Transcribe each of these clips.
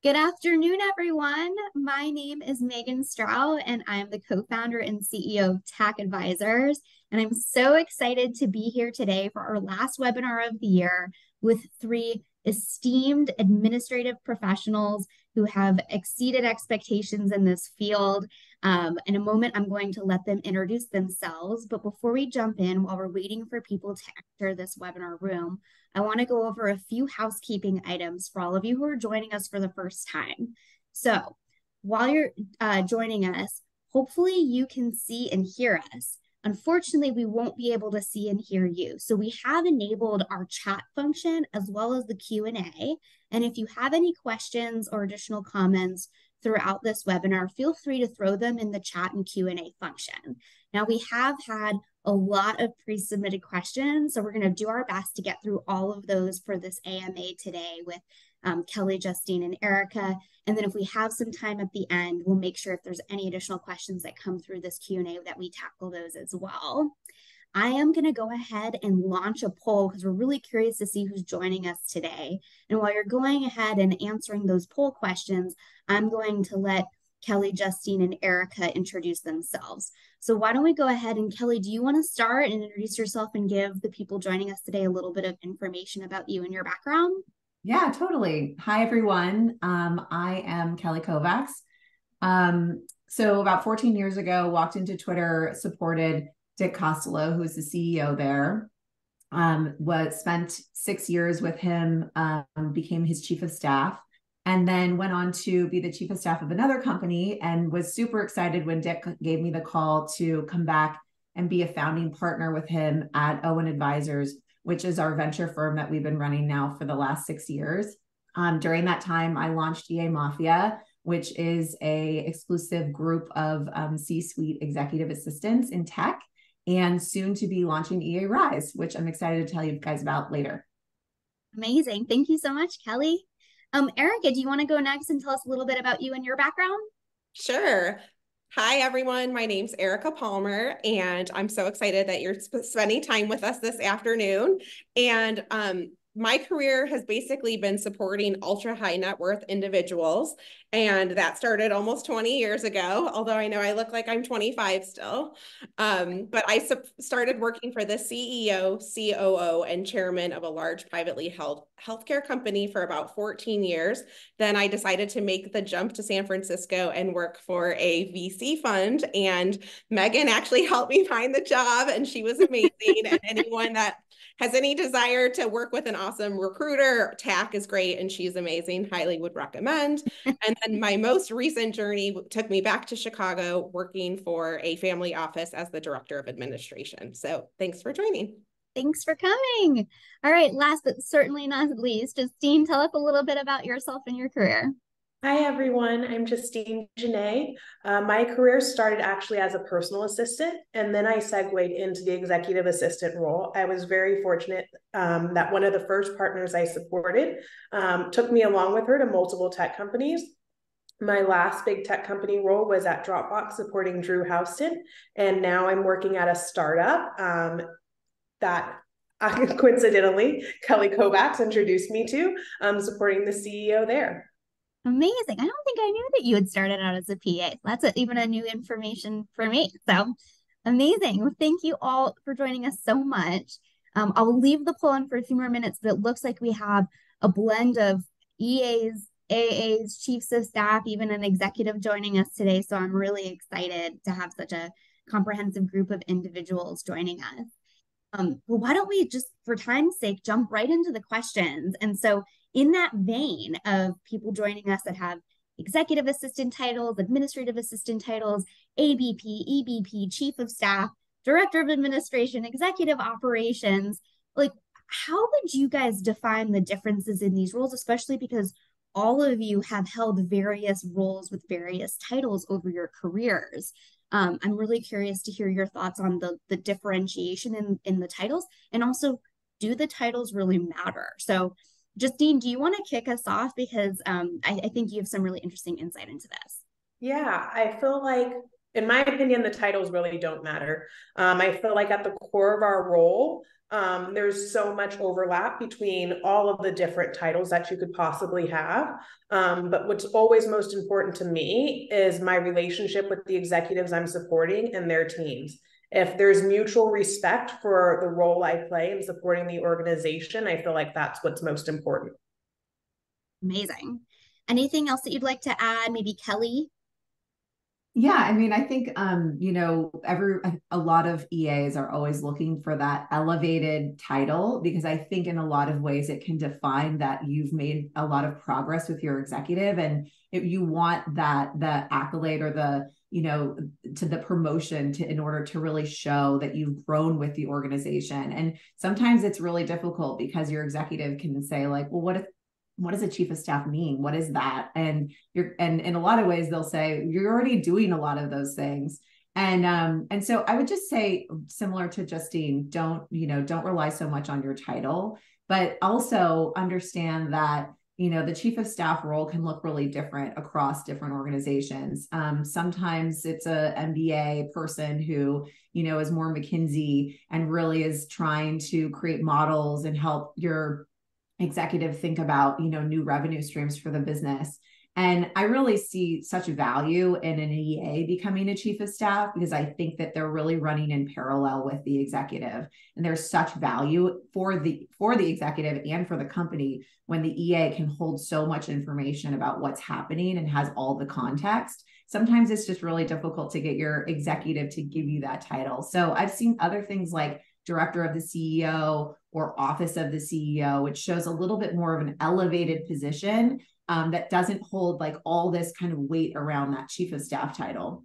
Good afternoon, everyone. My name is Megan Stroud, and I'm the co-founder and CEO of Tack Advisors. And I'm so excited to be here today for our last webinar of the year with three esteemed administrative professionals who have exceeded expectations in this field. In a moment, I'm going to let them introduce themselves. But before we jump in, while we're waiting for people to enter this webinar room, I want to go over a few housekeeping items for all of you who are joining us for the first time. So while you're joining us, hopefully you can see and hear us. Unfortunately, we won't be able to see and hear you. So we have enabled our chat function as well as the Q&A. And if you have any questions or additional comments throughout this webinar, feel free to throw them in the chat and Q&A function. Now, we have had a lot of pre-submitted questions, so we're going to do our best to get through all of those for this AMA today with Kelly, Justine, and Erika. And then if we have some time at the end, we'll make sure if there's any additional questions that come through this Q&A that we tackle those as well. I am going to go ahead and launch a poll because we're really curious to see who's joining us today. And while you're going ahead and answering those poll questions, I'm going to let Kelly, Justine, and Erika introduce themselves. So why don't we go ahead, and Kelly, do you want to start and introduce yourself and give the people joining us today a little bit of information about you and your background? Yeah, totally. Hi, everyone. I am Kelly Kovacs. So about 14 years ago, walked into Twitter, supported Dick Costello, who is the CEO there. Spent 6 years with him, became his chief of staff, and then went on to be the chief of staff of another company, and was super excited when Dick gave me the call to come back and be a founding partner with him at Owen Advisors, which is our venture firm that we've been running now for the last 6 years. During that time, I launched EA Mafia, which is a exclusive group of C-suite executive assistants in tech, and soon to be launching EA Rise, which I'm excited to tell you guys about later. Amazing. Thank you so much, Kelly. Erika, do you want to go next and tell us a little bit about you and your background? Sure. Hi, everyone. My name's Erika Palmer, and I'm so excited that you're spending time with us this afternoon. And my career has basically been supporting ultra high net worth individuals. And that started almost 20 years ago, although I know I look like I'm 25 still. But I started working for the CEO, COO, and chairman of a large privately held healthcare company for about 14 years. Then I decided to make the jump to San Francisco and work for a VC fund. And Megan actually helped me find the job, and she was amazing. And anyone that has any desire to work with an awesome recruiter, Tack is great, and she's amazing. Highly would recommend. And then my most recent journey took me back to Chicago, working for a family office as the director of administration. So thanks for joining. Thanks for coming. All right, last but certainly not least, Justine, tell us a little bit about yourself and your career. Hi, everyone. I'm Justine Janet. My career started actually as a personal assistant, and then I segued into the executive assistant role. I was very fortunate that one of the first partners I supported took me along with her to multiple tech companies. My last big tech company role was at Dropbox supporting Drew Houston, and now I'm working at a startup that coincidentally Kelly Kovacs introduced me to, supporting the CEO there. Amazing. I don't think I knew that you had started out as a PA. That's even a new information for me. So amazing. Well, thank you all for joining us so much. I'll leave the poll on for a few more minutes, but it looks like we have a blend of EAs, AAs, chiefs of staff, even an executive joining us today. So I'm really excited to have such a comprehensive group of individuals joining us. Well, why don't we just, for time's sake, jump right into the questions? And so in that vein of people joining us that have executive assistant titles, administrative assistant titles, ABP, EBP, chief of staff, director of administration, executive operations, like how would you guys define the differences in these roles, especially because all of you have held various roles with various titles over your careers? I'm really curious to hear your thoughts on the differentiation in the titles, and also, do the titles really matter? So Justine, do you want to kick us off? Because I think you have some really interesting insight into this. Yeah, I feel like in my opinion, the titles really don't matter. I feel like at the core of our role, there's so much overlap between all of the different titles that you could possibly have. But what's always most important to me is my relationship with the executives I'm supporting and their teams. If there's mutual respect for the role I play in supporting the organization, I feel like that's what's most important. Amazing. Anything else that you'd like to add? Maybe Kelly? Yeah, I mean, I think a lot of EAs are always looking for that elevated title, because I think in a lot of ways it can define that you've made a lot of progress with your executive, and if you want that the accolade or the to the promotion to in order to really show that you've grown with the organization. And sometimes it's really difficult because your executive can say like, well, what does a chief of staff mean? What is that? And and in a lot of ways they'll say you're already doing a lot of those things. And so I would just say, similar to Justine, don't rely so much on your title, but also understand that the chief of staff role can look really different across different organizations. Sometimes it's a MBA person who is more McKinsey and really is trying to create models and help your executive think about new revenue streams for the business. And I really see such value in an EA becoming a chief of staff, because I think that they're really running in parallel with the executive, and there's such value for the executive and for the company when the EA can hold so much information about what's happening and has all the context. Sometimes it's just really difficult to get your executive to give you that title. So I've seen other things like director of the CEO or office of the CEO, which shows a little bit more of an elevated position that doesn't hold like all this kind of weight around that chief of staff title.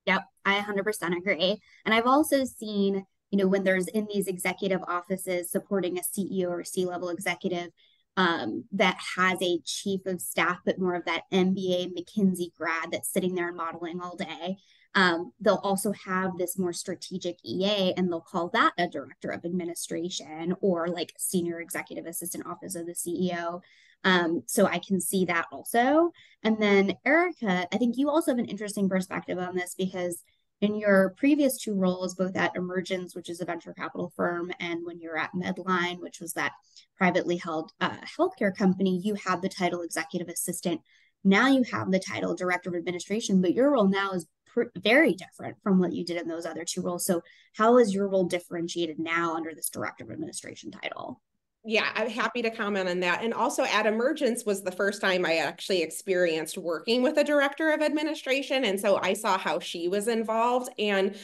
Yep, I 100% agree. And I've also seen, when there's in these executive offices supporting a CEO or C-level executive that has a chief of staff, but more of that MBA McKinsey grad that's sitting there and modeling all day. They'll also have this more strategic EA, and they'll call that a director of administration or like senior executive assistant office of the CEO. So I can see that also. And then Erika, I think you also have an interesting perspective on this, because in your previous two roles, both at Emergence, which is a venture capital firm, and when you're at Medline, which was that privately held healthcare company, you had the title executive assistant. Now you have the title director of administration, but your role now is very different from what you did in those other two roles. So how is your role differentiated now under this director of administration title? Yeah, I'm happy to comment on that. And also at Emergence was the first time I actually experienced working with a director of administration. And so I saw how she was involved. And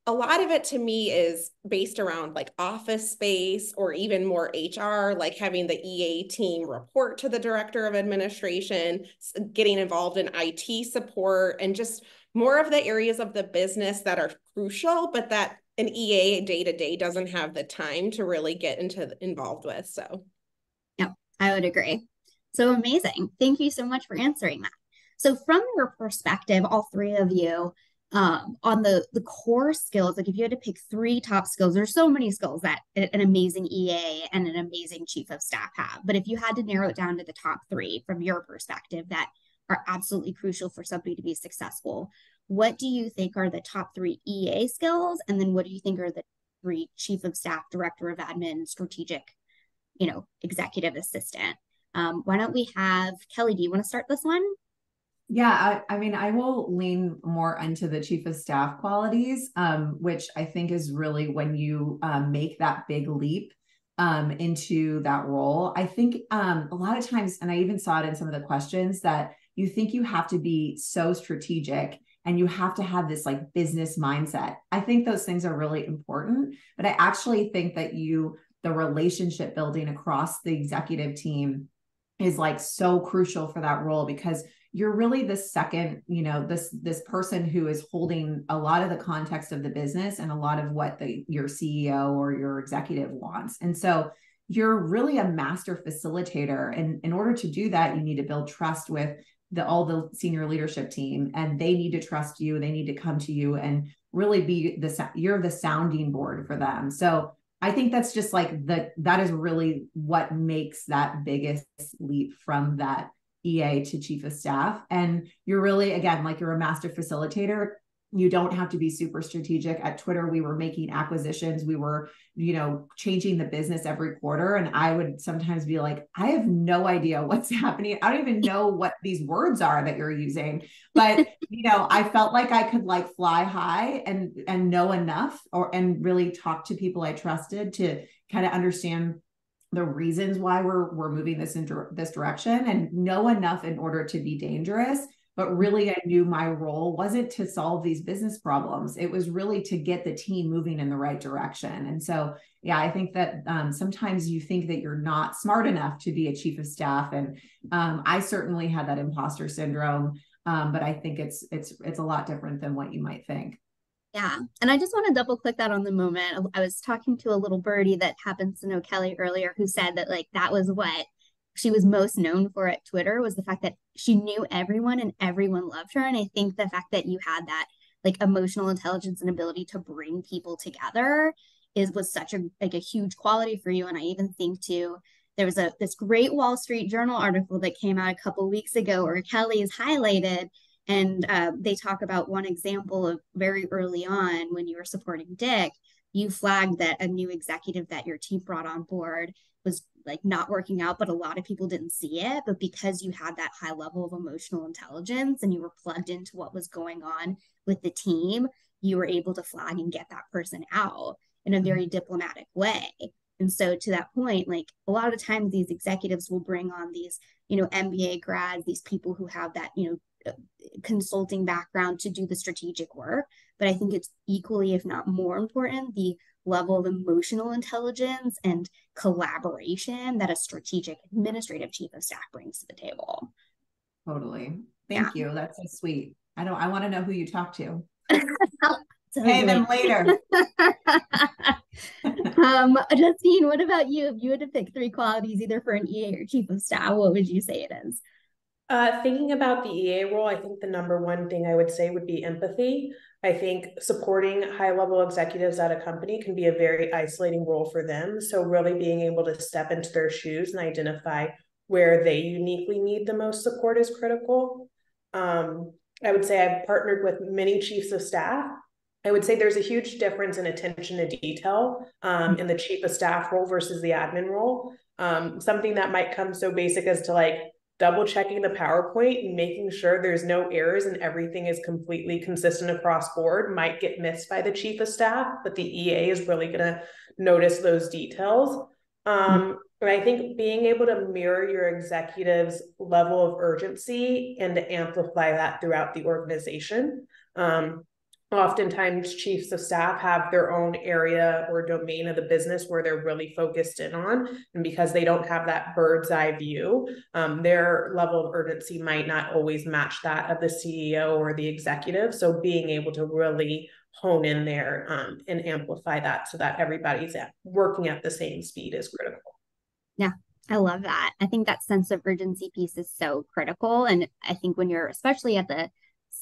a lot of it to me is based around like office space or even more HR, like having the EA team report to the director of administration, getting involved in IT support, and just more of the areas of the business that are crucial, but that an EA day-to-day doesn't have the time to really get involved with. So yeah, I would agree. So amazing. Thank you so much for answering that. So from your perspective, all three of you, on the core skills, like if you had to pick three top skills, there's so many skills that an amazing EA and an amazing chief of staff have. But if you had to narrow it down to the top three from your perspective that are absolutely crucial for somebody to be successful, what do you think are the top three EA skills? And then what do you think are the three chief of staff, director of admin, strategic, executive assistant? Why don't we have Kelly? Do you want to start this one? Yeah, I mean, I will lean more into the chief of staff qualities, which I think is really when you make that big leap into that role. I think a lot of times, and I even saw it in some of the questions, that you think you have to be so strategic and you have to have this like business mindset. I think those things are really important, but I actually think that the relationship building across the executive team is like so crucial for that role, because you're really the second, this person who is holding a lot of the context of the business and a lot of what your CEO or your executive wants. And so you're really a master facilitator. And in order to do that, you need to build trust with all the senior leadership team, and they need to trust you. They need to come to you and really you're the sounding board for them. So I think that's just like that is really what makes that biggest leap from that EA to chief of staff. And you're really, again, like you're a master facilitator. You don't have to be super strategic. At Twitter, we were making acquisitions. We were, changing the business every quarter. And I would sometimes be like, I have no idea what's happening. I don't even know what these words are that you're using. But, I felt like I could like fly high and know enough and really talk to people I trusted to kind of understand the reasons why we're moving this in this direction and know enough in order to be dangerous. But really, I knew my role wasn't to solve these business problems. It was really to get the team moving in the right direction. And so, yeah, I think that sometimes you think that you're not smart enough to be a chief of staff. And I certainly had that imposter syndrome. But I think it's a lot different than what you might think. Yeah. And I just want to double click that on the moment. I was talking to a little birdie that happens to know Kelly earlier who said that like that was what she was most known for at Twitter was the fact that she knew everyone and everyone loved her. And I think the fact that you had that like emotional intelligence and ability to bring people together was such a huge quality for you. And I even think too, there was this great Wall Street Journal article that came out a couple of weeks ago where Kelly is highlighted and they talk about one example of very early on when you were supporting Dick, you flagged that a new executive that your team brought on board was like not working out, but a lot of people didn't see it. But because you had that high level of emotional intelligence and you were plugged into what was going on with the team, you were able to flag and get that person out in a very diplomatic way. And so to that point, like a lot of times these executives will bring on these, MBA grads, these people who have that, consulting background to do the strategic work. But I think it's equally, if not more important, the level of emotional intelligence and collaboration that a strategic administrative chief of staff brings to the table. Totally. Thank you. That's so sweet. I want to know who you talk to. Totally. Pay them later. Justine, what about you? If you had to pick 3 qualities either for an EA or chief of staff, what would you say it is? Thinking about the EA role, I think the number one thing I would say would be empathy. I think supporting high-level executives at a company can be a very isolating role for them. So really being able to step into their shoes and identify where they uniquely need the most support is critical. I would say I've partnered with many chiefs of staff. I would say there's a huge difference in attention to detail in the chief of staff role versus the admin role. Something that might come so basic as to like double checking the PowerPoint and making sure there's no errors and everything is completely consistent across board might get missed by the chief of staff, but the EA is really going to notice those details. And I think being able to mirror your executive's level of urgency and to amplify that throughout the organization. Oftentimes chiefs of staff have their own area or domain of the business where they're really focused in on. And because they don't have that bird's eye view, their level of urgency might not always match that of the CEO or the executive. So being able to really hone in there and amplify that so that everybody's working at the same speed is critical. Yeah, I love that. I think that sense of urgency piece is so critical. And I think when you're especially at the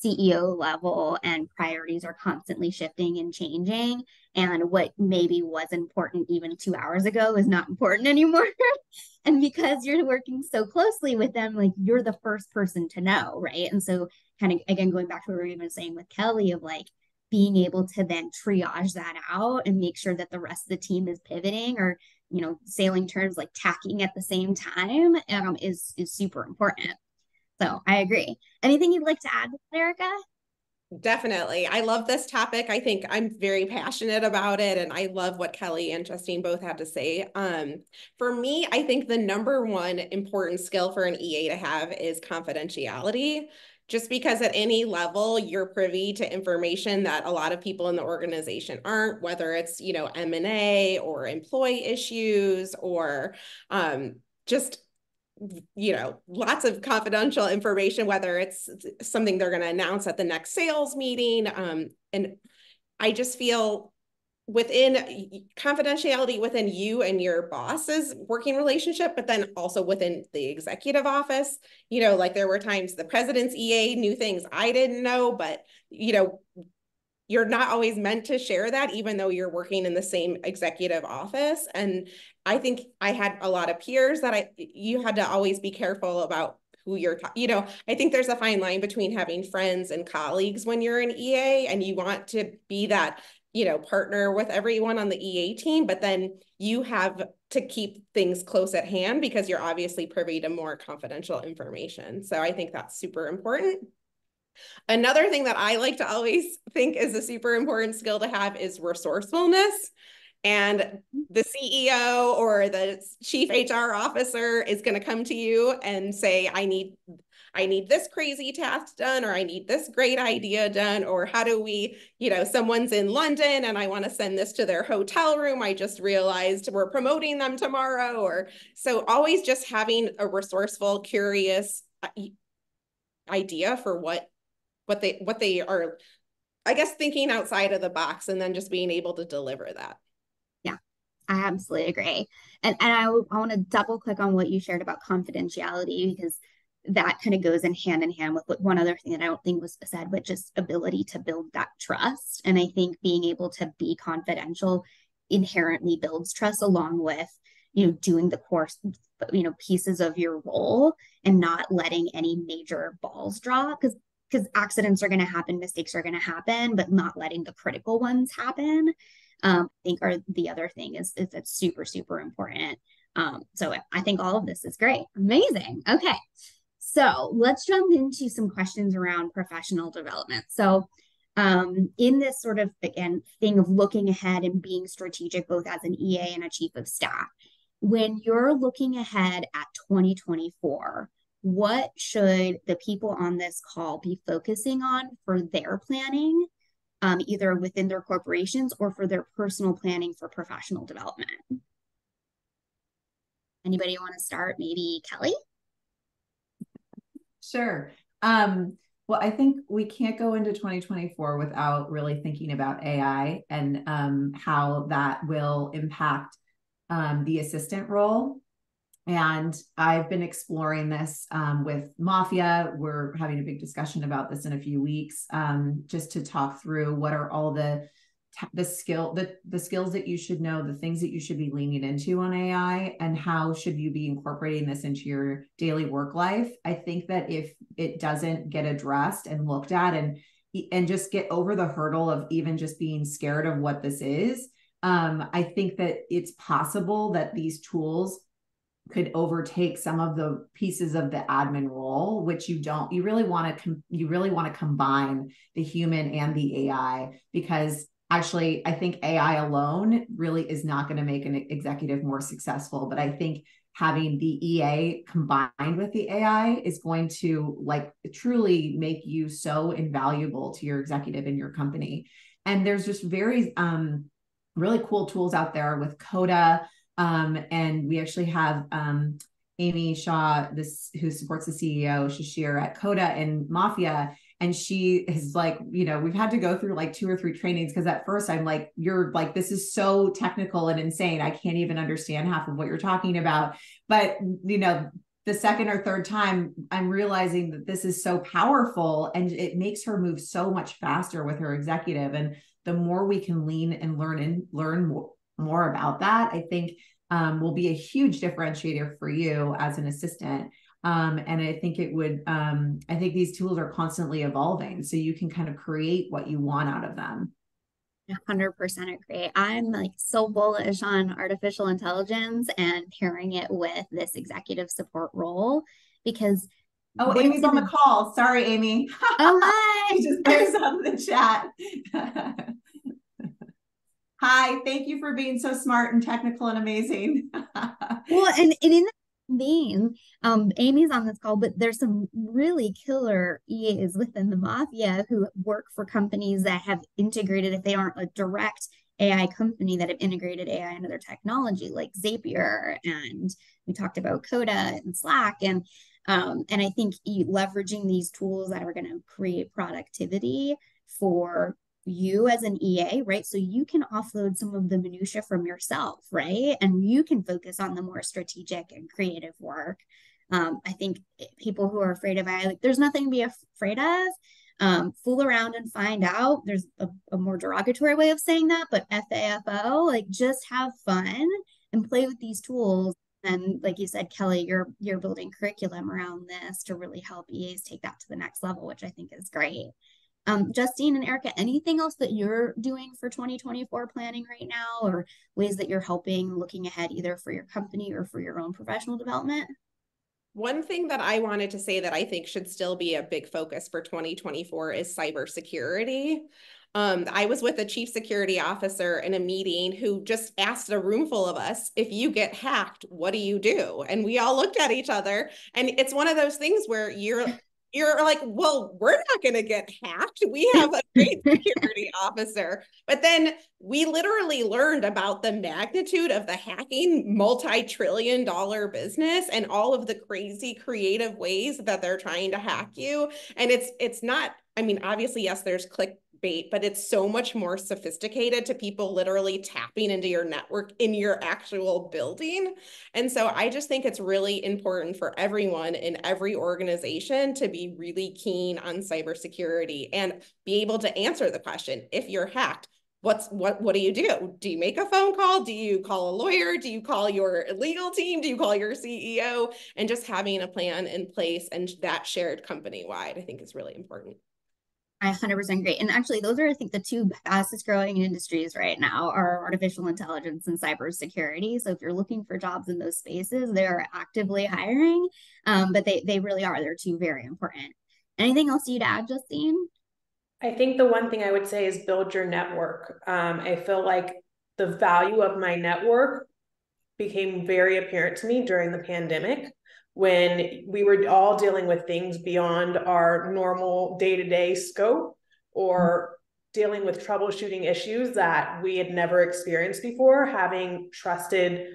CEO level and priorities are constantly shifting and changing, and what maybe was important even 2 hours ago is not important anymore. And because you're working so closely with them, like you're the first person to know, right? And so kind of again going back to what we were even saying with Kelly of like being able to then triage that out and make sure that the rest of the team is pivoting or sailing terms like tacking at the same time is super important. So I agree. Anything you'd like to add, Erika? Definitely. I love this topic. I think I'm very passionate about it, and I love what Kelly and Justine both had to say. For me, I think the number one important skill for an EA to have is confidentiality. Just because at any level you're privy to information that a lot of people in the organization aren't, whether it's, M&A or employee issues or just lots of confidential information, whether it's something they're going to announce at the next sales meeting. And I just feel within confidentiality within you and your boss's working relationship, but then also within the executive office, like there were times the president's EA knew things I didn't know, but, you're not always meant to share that, even though you're working in the same executive office. And I think I had a lot of peers that you had to always be careful about who you're, I think there's a fine line between having friends and colleagues when you're an EA, and you want to be that, partner with everyone on the EA team, but then you have to keep things close at hand because you're obviously privy to more confidential information. So I think that's super important. Another thing that I like to always think is a super important skill to have is resourcefulness. And the CEO or the chief HR officer is going to come to you and say, I need this crazy task done, or I need this great idea done, or how do we, someone's in London and I want to send this to their hotel room. I just realized we're promoting them tomorrow. Or so always just having a resourceful, curious idea for what they are, I guess, thinking outside of the box, and then just being able to deliver that. Yeah, I absolutely agree. And I want to double click on what you shared about confidentiality, because that kind of goes in hand with one other thing that I don't think was said, but just ability to build that trust. And I think being able to be confidential inherently builds trust, along with, doing the course, pieces of your role and not letting any major balls drop, because accidents are going to happen, mistakes are going to happen, but not letting the critical ones happen, I think are the other thing is that's super, super important. So I think all of this is great. Amazing. Okay. So let's jump into some questions around professional development. So in this sort of, again, thing of looking ahead and being strategic, both as an EA and a chief of staff, when you're looking ahead at 2024, what should the people on this call be focusing on for their planning, either within their corporations or for their personal planning for professional development? Anybody want to start? Maybe Kelly? Sure. Well, I think we can't go into 2024 without really thinking about AI and how that will impact the assistant role. And I've been exploring this with Mafia. We're having a big discussion about this in a few weeks, just to talk through what are all the skills that you should know, the things that you should be leaning into on AI, and how should you be incorporating this into your daily work life. I think that if it doesn't get addressed and looked at and just get over the hurdle of even just being scared of what this is, I think that it's possible that these tools could overtake some of the pieces of the admin role, which you really want to combine the human and the AI, because actually I think AI alone really is not going to make an executive more successful. But I think having the EA combined with the AI is going to truly make you so invaluable to your executive in your company. And there's just very really cool tools out there with Coda. And we actually have Amy Shaw, who supports the CEO, Shashir, at Coda and Mafia. And she is we've had to go through 2 or 3 trainings, because at first I'm like, this is so technical and insane, I can't even understand half of what you're talking about. But, the second or third time, I'm realizing that this is so powerful, and it makes her move so much faster with her executive. And the more we can lean and learn more about that, I think will be a huge differentiator for you as an assistant. And I think I think these tools are constantly evolving, so you can kind of create what you want out of them. 100% agree. I'm so bullish on artificial intelligence and pairing it with this executive support role, because Amy's on the call. Sorry, Amy. Oh, hi. She just put something in the chat. Hi, thank you for being so smart and technical and amazing. Well, and in that vein, Amy's on this call, but there's some really killer EAs within the Mafia who work for companies that have integrated, if they aren't a direct AI company, that have integrated AI into their technology, like Zapier, and we talked about Coda and Slack, and I think leveraging these tools that are going to create productivity for you as an EA, right? So you can offload some of the minutia from yourself, right? And you can focus on the more strategic and creative work. I think people who are afraid of AI, there's nothing to be afraid of. Fool around and find out. There's a more derogatory way of saying that, but FAFO, just have fun and play with these tools. And like you said, Kelly, you're building curriculum around this to really help EAs take that to the next level, which I think is great. Justine and Erika, anything else that you're doing for 2024 planning right now, or ways that you're helping looking ahead either for your company or for your own professional development? One thing that I wanted to say that I think should still be a big focus for 2024 is cybersecurity. I was with a chief security officer in a meeting who just asked a room full of us, if you get hacked, what do you do? And we all looked at each other, and it's one of those things where you're like, well, we're not going to get hacked. We have a great security officer. But then we literally learned about the magnitude of the hacking multi-trillion-dollar business and all of the crazy creative ways that they're trying to hack you. And it's not, I mean, obviously, yes, there's clickbait, but it's so much more sophisticated to people literally tapping into your network in your actual building. And so I just think it's really important for everyone in every organization to be really keen on cybersecurity and be able to answer the question, if you're hacked, what do you do? Do you make a phone call? Do you call a lawyer? Do you call your legal team? Do you call your CEO? And just having a plan in place and that shared company-wide, I think is really important. I 100% agree. And actually, those are, I think, the two fastest growing industries right now are artificial intelligence and cybersecurity. So if you're looking for jobs in those spaces, they're actively hiring, but they really are. They're two very important. Anything else you'd add, Justine? I think the one thing I would say is build your network. I feel like the value of my network became very apparent to me during the pandemic when we were all dealing with things beyond our normal day-to-day scope or dealing with troubleshooting issues that we had never experienced before. Having trusted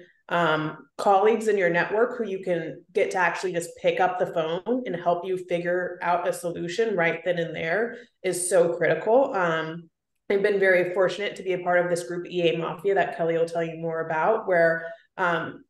colleagues in your network who you can get to actually just pick up the phone and help you figure out a solution right then and there is so critical. I've been very fortunate to be a part of this group EA Mafia that Kelly will tell you more about, where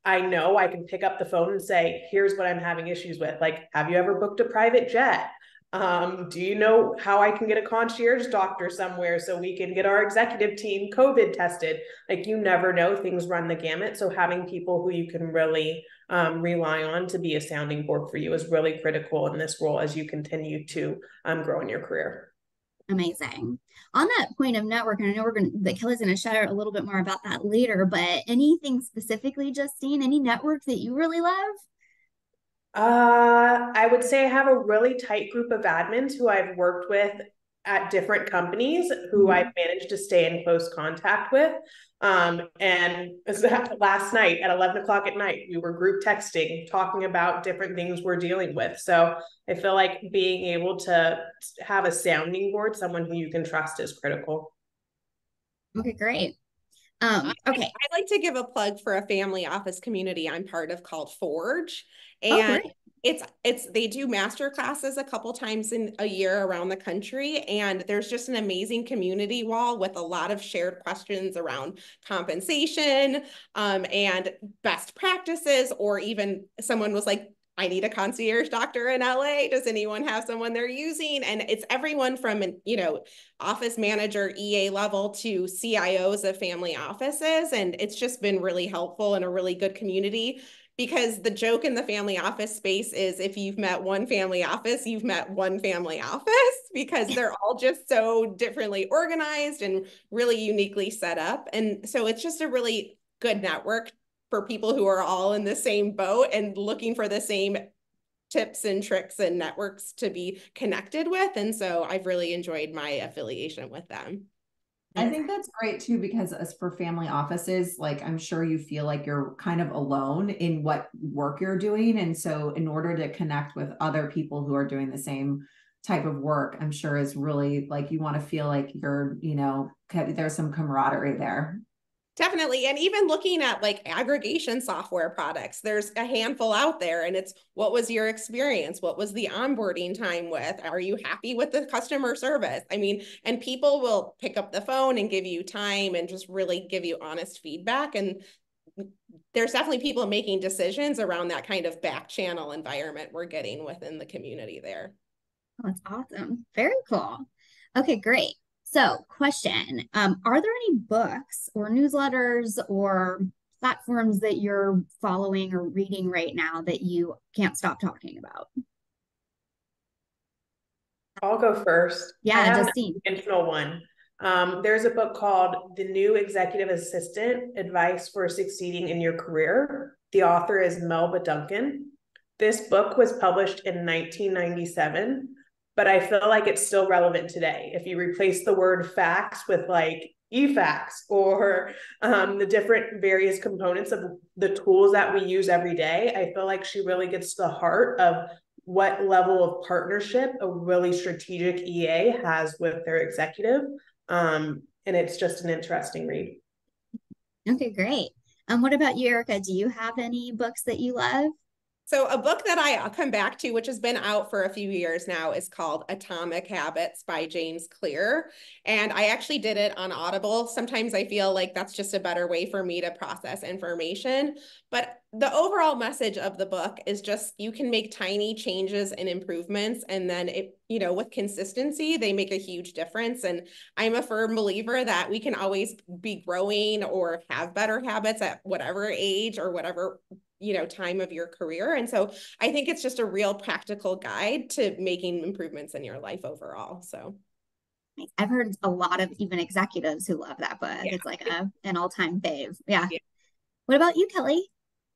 I know I can pick up the phone and say, here's what I'm having issues with. Like, have you ever booked a private jet? Do you know how I can get a concierge doctor somewhere so we can get our executive team COVID tested? Like, you never know, things run the gamut. So having people who you can really rely on to be a sounding board for you is really critical in this role as you continue to grow in your career. Amazing. On that point of network, and I know that Kelly's going to share a little bit more about that later, but anything specifically, Justine, any network that you really love? I would say I have a really tight group of admins who I've worked with at different companies who I've managed to stay in close contact with. And last night at 11 o'clock at night, we were group texting, talking about different things we're dealing with. So I feel like being able to have a sounding board, someone who you can trust, is critical. Okay, great. Okay. I'd like to give a plug for a family office community I'm part of called Forge. Oh, And great. they do master classes a couple times in a year around the country. And there's just an amazing community wall with a lot of shared questions around compensation, and best practices, or even someone was like, I need a concierge doctor in LA. Does anyone have someone they're using? And it's everyone from, office manager, EA level to CIOs of family offices. And it's just been really helpful and a really good community, because the joke in the family office space is if you've met one family office, you've met one family office, because they're all just so differently organized and really uniquely set up. And so it's just a really good network for people who are all in the same boat and looking for the same tips and tricks and networks to be connected with. And so I've really enjoyed my affiliation with them. I think that's great too, because as for family offices, like I'm sure you feel like you're kind of alone in what work you're doing. And so in order to connect with other people who are doing the same type of work, I'm sure is really like, you want to feel like you're, there's some camaraderie there. Definitely. And even looking at like aggregation software products, there's a handful out there, and it's, what was your experience? What was the onboarding time with? Are you happy with the customer service? I mean, and people will pick up the phone and give you time and just really give you honest feedback. And there's definitely people making decisions around that kind of back channel environment we're getting within the community there. Oh, that's awesome. Very cool. Okay, great. So question, are there any books or newsletters or platforms that you're following or reading right now that you can't stop talking about? I'll go first. I Yeah, have an Justine. intentional one. There's a book called The New Executive Assistant: Advice for Succeeding in Your Career. The author is Melba Duncan. This book was published in 1997, but I feel like it's still relevant today. If you replace the word facts with like e-facts or the different various components of the tools that we use every day, I feel like she really gets to the heart of what level of partnership a really strategic EA has with their executive. And it's just an interesting read. Okay, great. What about you, Erica? Do you have any books that you love? So a book that I come back to, which has been out for a few years now, is called Atomic Habits by James Clear. And I actually did it on Audible. Sometimes I feel like that's just a better way for me to process information. But the overall message of the book is just you can make tiny changes and improvements. And then with consistency, they make a huge difference. And I'm a firm believer that we can always be growing or have better habits at whatever age or whatever time of your career. And so I think it's just a real practical guide to making improvements in your life overall. So I've heard a lot of even executives who love that book. yeah. It's like an all-time fave. Yeah. Yeah. What about you, Kelly?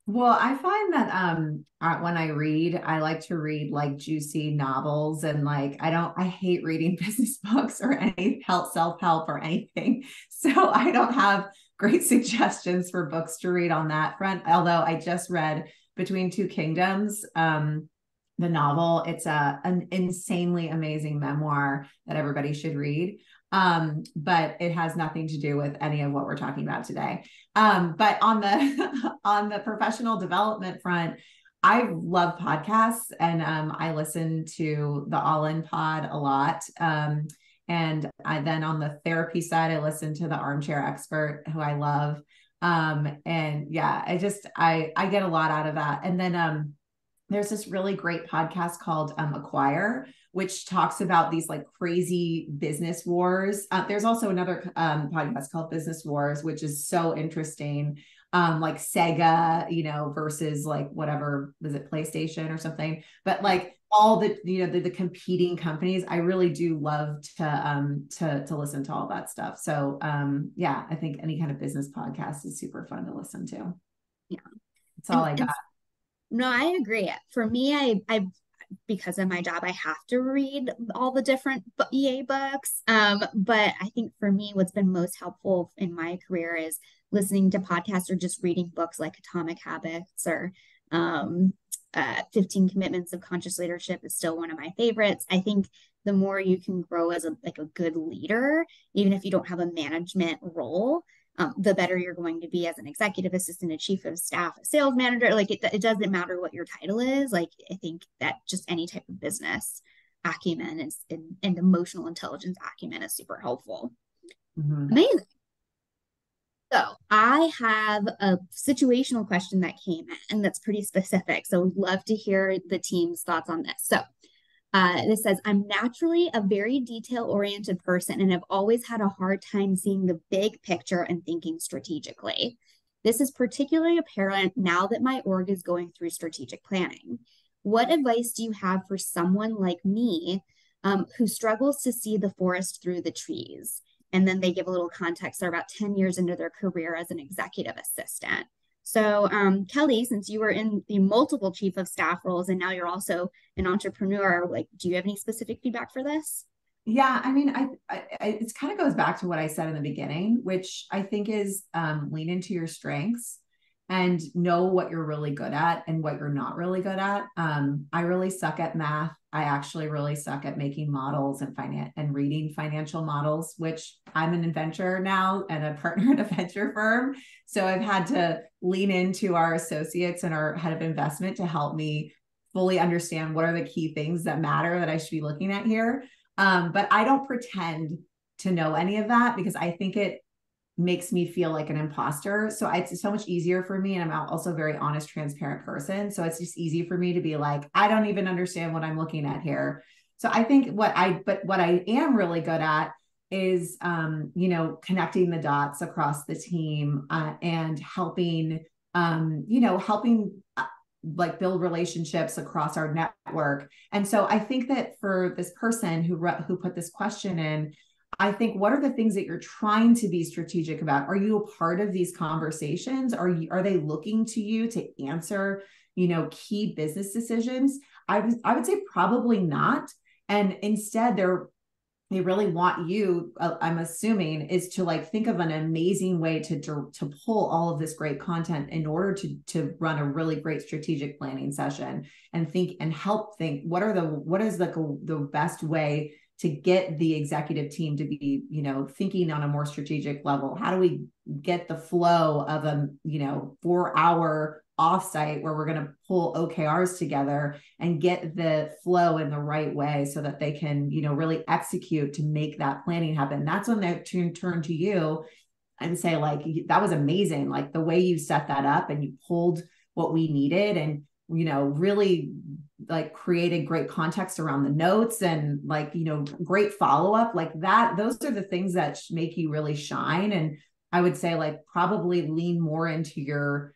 Well, I find that when I read, I like to read like juicy novels, and like I hate reading business books or any self-help or anything. So I don't have great suggestions for books to read on that front. Although I just read Between Two Kingdoms, the novel. It's an insanely amazing memoir that everybody should read. But it has nothing to do with any of what we're talking about today. But on the on the professional development front, I love podcasts, and I listen to the All In Pod a lot. And then on the therapy side, I listen to the Armchair Expert, who I love. And yeah, I get a lot out of that. And then there's this really great podcast called Acquire, which talks about these like crazy business wars. There's also another podcast called Business Wars, which is so interesting. Like Sega, versus like whatever, was it PlayStation or something? But like all the competing companies, I really do love to listen to all that stuff. So yeah, I think any kind of business podcast is super fun to listen to. Yeah. That's all I got. No, I agree. For me, I because of my job, I have to read all the different EA books. But I think for me, what's been most helpful in my career is listening to podcasts or just reading books like Atomic Habits or 15 Commitments of Conscious Leadership is still one of my favorites. I think the more you can grow as a good leader, even if you don't have a management role, the better you're going to be as an executive assistant, a chief of staff, a sales manager. Like it doesn't matter what your title is. Like I think that just any type of business acumen and emotional intelligence acumen is super helpful. Mm-hmm. Amazing. So I have a situational question that came in that's pretty specific. So we'd love to hear the team's thoughts on this. So this says, I'm naturally a very detail-oriented person and have always had a hard time seeing the big picture and thinking strategically. This is particularly apparent now that my org is going through strategic planning. What advice do you have for someone like me who struggles to see the forest through the trees? And then they give a little context. They're about 10 years into their career as an executive assistant. So Kelly, since you were in the multiple chief of staff roles and now you're also an entrepreneur, like, do you have any specific feedback for this? Yeah, I mean, it kind of goes back to what I said in the beginning, which I think is lean into your strengths and know what you're really good at and what you're not really good at. I really suck at math. I actually really suck at making models and reading financial models, which I'm an inventor now and a partner in a venture firm. So I've had to lean into our associates and our head of investment to help me fully understand what are the key things that matter that I should be looking at here. But I don't pretend to know any of that because I think it makes me feel like an imposter. So it's so much easier for me. And I'm also a very honest, transparent person. So it's just easy for me to be like, I don't even understand what I'm looking at here. So I think what I am really good at is, connecting the dots across the team, and helping, helping like build relationships across our network. And so I think that for this person who put this question in, I think, what are the things that you're trying to be strategic about? Are you a part of these conversations? Are they looking to you to answer, key business decisions? I would say probably not. And instead, they really want you, I'm assuming, is to like think of an amazing way to pull all of this great content in order to run a really great strategic planning session, and think and help think what is the best way to get the executive team to be, thinking on a more strategic level. How do we get the flow of a 4-hour offsite where we're going to pull OKRs together and get the flow in the right way so that they can, really execute to make that planning happen. That's when they turn to you and say, like, that was amazing. Like the way you set that up and you pulled what we needed, and, really like created great context around the notes, and like, great follow-up like that. Those are the things that make you really shine. And I would say, like, probably lean more into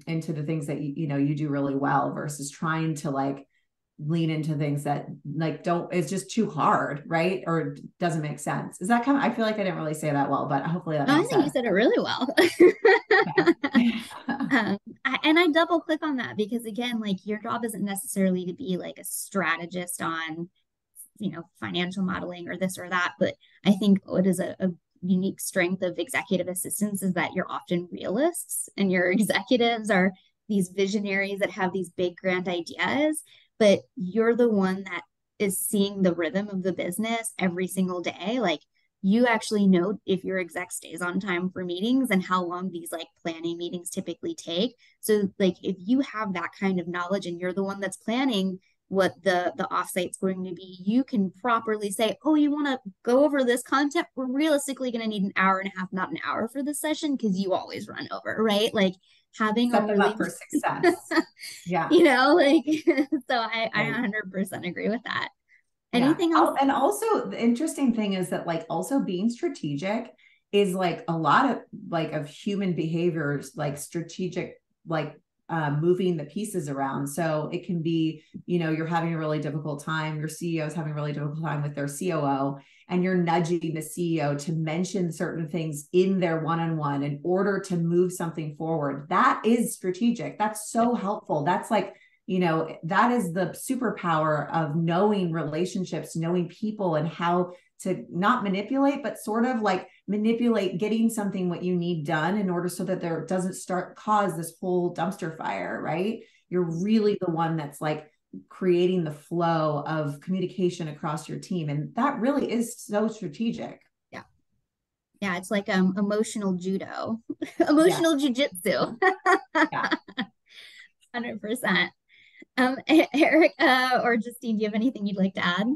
into the things that you do really well, versus trying to like lean into things that like it's just too hard, right? Or doesn't make sense. Is that I feel like I didn't really say that well, but hopefully that No, I makes think you sense. said it really well. I double click on that because, again, like, your job isn't necessarily to be like a strategist on, financial modeling or this or that. But I think what is a unique strength of executive assistants is that you're often realists, and your executives are these visionaries that have these big grand ideas, but you're the one that is seeing the rhythm of the business every single day. Like, you actually know if your exec stays on time for meetings and how long these like planning meetings typically take. So like, if you have that kind of knowledge and you're the one that's planning what the offsite's going to be, you can properly say, oh, you want to go over this content? We're realistically going to need an hour and a half, not an hour for the session, because you always run over, right? Like, having Set a them really up for success. Yeah. like, so I Right. 100% agree with that. Yeah. Anything else? And also the interesting thing is that, like, also being strategic is like a lot of like of human behaviors, like strategic, like moving the pieces around. So it can be, you're having a really difficult time, your CEO is having a really difficult time with their COO, and you're nudging the CEO to mention certain things in their one-on-one in order to move something forward. That is strategic. That's so helpful. That's like, that is the superpower of knowing relationships, knowing people, and how to not manipulate, but sort of like manipulate getting something what you need done in order so that there doesn't cause this whole dumpster fire, right? You're really the one that's like creating the flow of communication across your team. And that really is so strategic. Yeah. Yeah. It's like emotional judo, Yeah. emotional jujitsu. Yeah. 100%. Eric or Justine, do you have anything you'd like to add?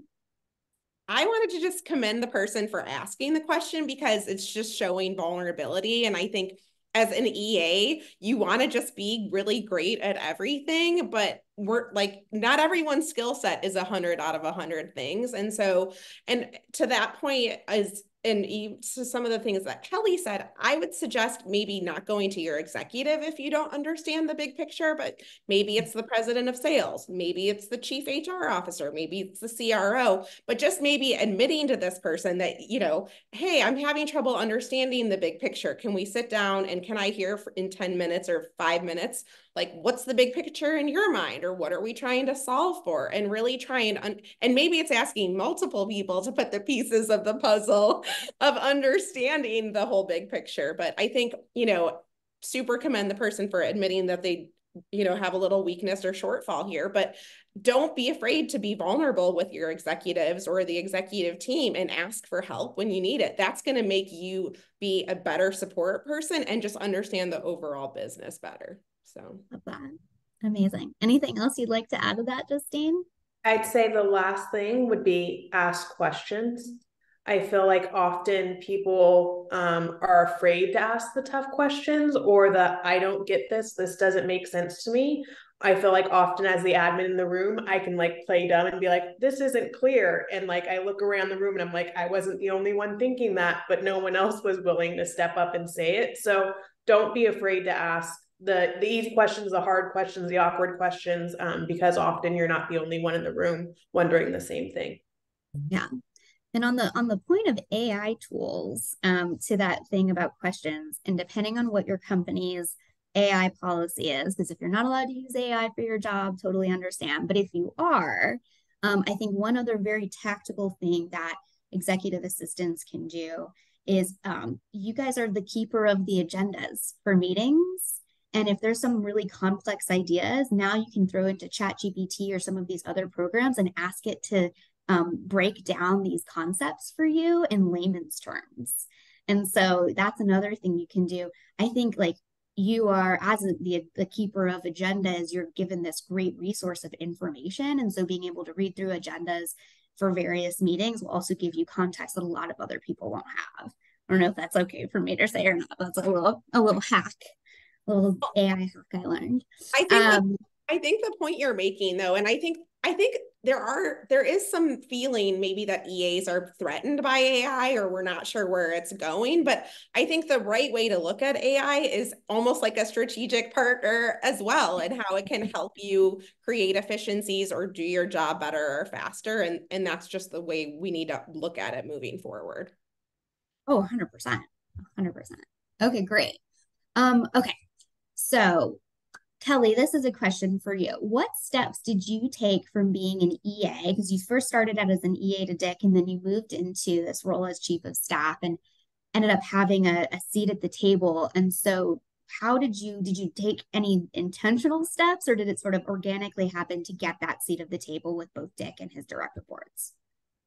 I wanted to just commend the person for asking the question, because it's just showing vulnerability. And I think as an EA, you want to just be really great at everything, but we're like, not everyone's skill set is 100 out of 100 things. And so, and to that point, to some of the things that Kelly said, I would suggest maybe not going to your executive if you don't understand the big picture, but maybe it's the president of sales, maybe it's the chief HR officer, maybe it's the CRO, but just maybe admitting to this person that, hey, I'm having trouble understanding the big picture. Can we sit down and can I hear in 10 minutes or 5 minutes, like, what's the big picture in your mind, or what are we trying to solve for? And really try and maybe it's asking multiple people to put the pieces of the puzzle of understanding the whole big picture. But I think, super commend the person for admitting that they, have a little weakness or shortfall here, but don't be afraid to be vulnerable with your executives or the executive team and ask for help when you need it. That's going to make you be a better support person and just understand the overall business better. So Love that. Amazing. Anything else you'd like to add to that, Justine? I'd say the last thing would be ask questions. I feel like often people are afraid to ask the tough questions, or the I don't get this doesn't make sense to me, I feel like often as the admin in the room, I can like play dumb and be like, this isn't clear. And like, I look around the room and I'm like, I wasn't the only one thinking that, but no one else was willing to step up and say it. So don't be afraid to ask the easy questions, the hard questions, the awkward questions, because often you're not the only one in the room wondering the same thing. Yeah. And on the point of AI tools, to that thing about questions, and depending on what your company's AI policy is, because if you're not allowed to use AI for your job, totally understand. But if you are, I think one other very tactical thing that executive assistants can do is you guys are the keeper of the agendas for meetings. And if there's some really complex ideas, now you can throw into ChatGPT or some of these other programs and ask it to break down these concepts for you in layman's terms. And so that's another thing you can do. I think like you are, as the keeper of agendas, you're given this great resource of information. And so being able to read through agendas for various meetings will also give you context that a lot of other people won't have. I don't know if that's okay for me to say or not. That's a little hack, a little AI hack I learned. I think I think the point you're making though, and I think there is some feeling maybe that EAs are threatened by AI or we're not sure where it's going, but I think the right way to look at AI is almost like a strategic partner as well, and how it can help you create efficiencies or do your job better or faster, and that's just the way we need to look at it moving forward. Oh, 100%. 100%. Okay, great. Okay. So Kelly, this is a question for you. What steps did you take from being an EA? Because you first started out as an EA to Dick, and then you moved into this role as chief of staff and ended up having a seat at the table. And so how did you take any intentional steps, or did it sort of organically happen to get that seat at the table with both Dick and his direct reports?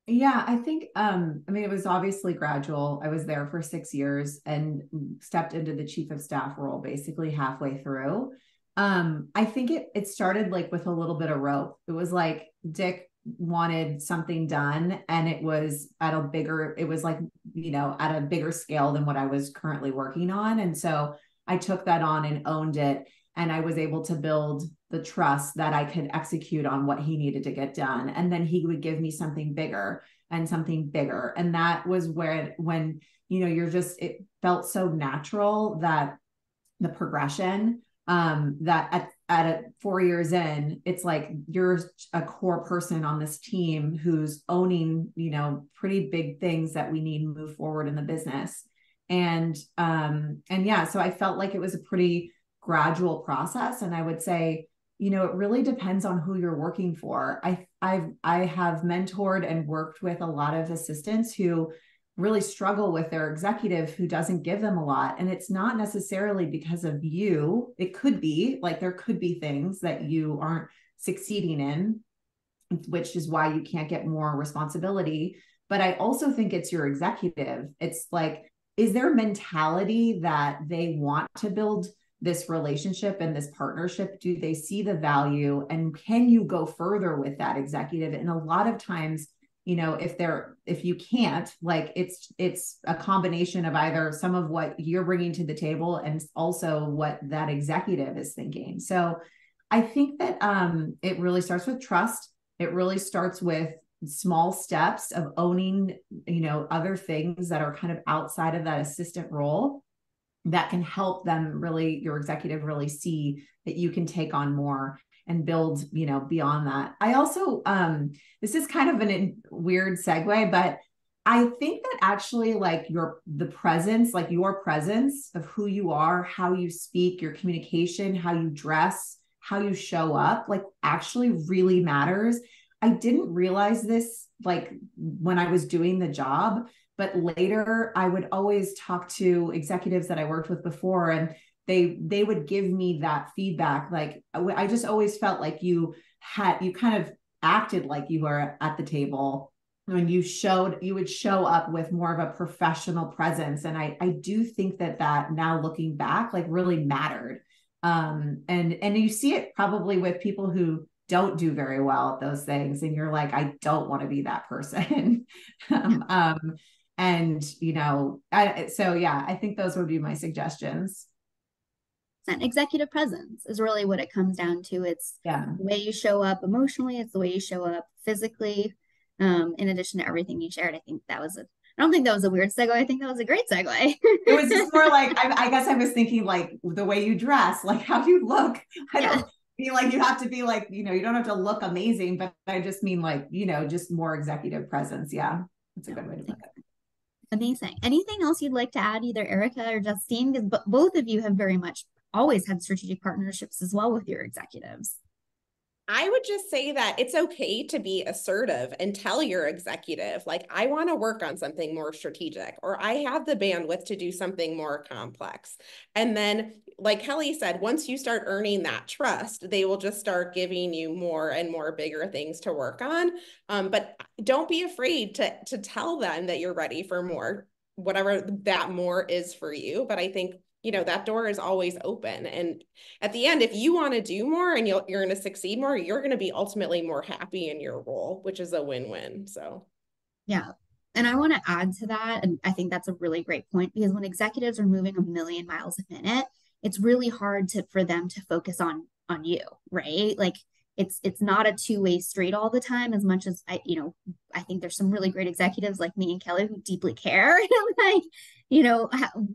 Yeah, I think, I mean, it was obviously gradual. I was there for 6 years and stepped into the chief of staff role basically halfway through. I think it started like with a little bit of rope. It was like Dick wanted something done and it was at a bigger, it was like, at a bigger scale than what I was currently working on. And so I took that on and owned it. And I was able to build the trust that I could execute on what he needed to get done. And then he would give me something bigger and something bigger. And that was when, it felt so natural that the progression, that at 4 years in, it's like you're a core person on this team who's owning, pretty big things that we need to move forward in the business. And yeah, so I felt like it was a pretty gradual process. And I would say, it really depends on who you're working for. I have mentored and worked with a lot of assistants who really struggle with their executive who doesn't give them a lot. And it's not necessarily because of you. It could be like, there could be things that you aren't succeeding in, which is why you can't get more responsibility. But I also think it's your executive. It's like, is their mentality that they want to build this relationship and this partnership? Do they see the value, and can you go further with that executive? And a lot of times, if you can't, like, it's a combination of either some of what you're bringing to the table and also what that executive is thinking. So I think that it really starts with trust. It really starts with small steps of owning, other things that are kind of outside of that assistant role that can help them really, your executive really see that you can take on more and build, beyond that. I also, this is kind of a weird segue, but I think that actually like your presence of who you are, how you speak, your communication, how you dress, how you show up, like actually really matters. I didn't realize this like when I was doing the job, but later I would always talk to executives that I worked with before, and they would give me that feedback. Like, I just always felt like you kind of acted like you were at the table when you would show up with more of a professional presence. And I do think that now looking back, like really mattered. And you see it probably with people who don't do very well at those things. And you're like, I don't want to be that person. So yeah, I think those would be my suggestions. Executive presence is really what it comes down to. It's the way you show up emotionally, it's the way you show up physically. In addition to everything you shared, I think that was I don't think that was a weird segue. I think that was a great segue. It was just more like, I guess I was thinking like the way you dress, like how you look. I don't feel like you have to be like, you don't have to look amazing, but I just mean like, just more executive presence. Yeah. That's a good way to put it. Amazing. Anything else you'd like to add, either Erika or Justine? Because both of you have very much always had strategic partnerships as well with your executives. I would just say that it's okay to be assertive and tell your executive, like, I want to work on something more strategic, or I have the bandwidth to do something more complex. And then, like Kelly said, once you start earning that trust, they will just start giving you more and more bigger things to work on. But don't be afraid to tell them that you're ready for more, whatever that more is for you. But I think that door is always open. And at the end, if you want to do more and you're going to succeed more, you're going to be ultimately more happy in your role, which is a win-win. So, yeah. And I want to add to that. And I think that's a really great point, because when executives are moving a million miles a minute, it's really hard for them to focus on you, right? Like it's not a two-way street all the time, as much as I think there's some really great executives like me and Kelly who deeply care and like,